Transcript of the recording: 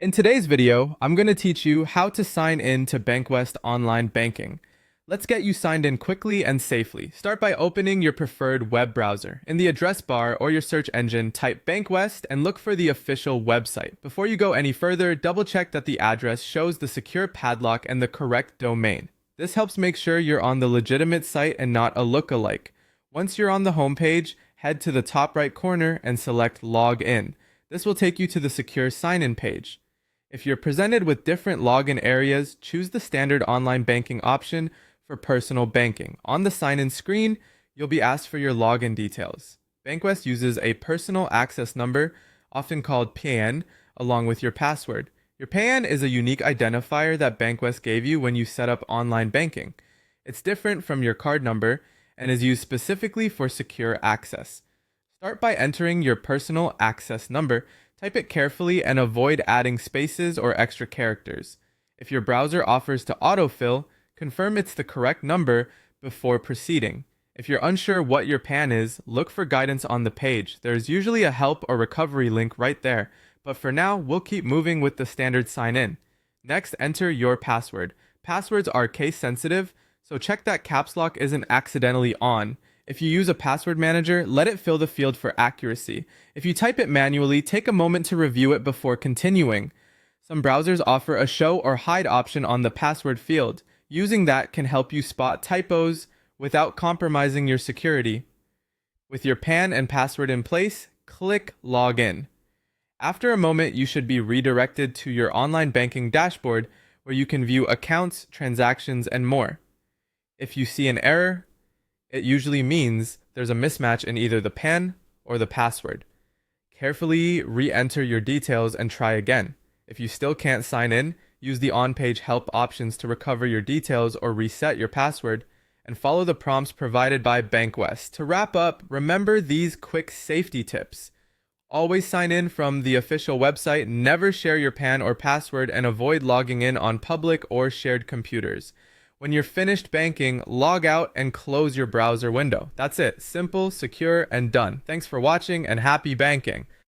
In today's video, I'm going to teach you how to sign in to Bankwest Online Banking. Let's get you signed in quickly and safely. Start by opening your preferred web browser. In the address bar or your search engine, type Bankwest and look for the official website. Before you go any further, double check that the address shows the secure padlock and the correct domain. This helps make sure you're on the legitimate site and not a lookalike. Once you're on the homepage, head to the top right corner and select Log In. This will take you to the secure sign-in page. If you're presented with different login areas, choose the standard online banking option for personal banking. On the sign-in screen, you'll be asked for your login details. Bankwest uses a personal access number, often called PAN, along with your password. Your PAN is a unique identifier that Bankwest gave you when you set up online banking. It's different from your card number and is used specifically for secure access. Start by entering your personal access number. Type it carefully and avoid adding spaces or extra characters. If your browser offers to autofill, confirm it's the correct number before proceeding. If you're unsure what your PAN is, look for guidance on the page. There's usually a help or recovery link right there, but for now, we'll keep moving with the standard sign-in. Next, enter your password. Passwords are case sensitive, so check that caps lock isn't accidentally on. If you use a password manager, let it fill the field for accuracy. If you type it manually, take a moment to review it before continuing. Some browsers offer a show or hide option on the password field. Using that can help you spot typos without compromising your security. With your PAN and password in place, click Login. After a moment, you should be redirected to your online banking dashboard where you can view accounts, transactions, and more. If you see an error, it usually means there's a mismatch in either the PAN or the password. Carefully re-enter your details and try again. If you still can't sign in, use the on-page help options to recover your details or reset your password, and follow the prompts provided by Bankwest. To wrap up, remember these quick safety tips. Always sign in from the official website, never share your PAN or password, and avoid logging in on public or shared computers. When you're finished banking, log out and close your browser window. That's it. Simple, secure, and done. Thanks for watching and happy banking.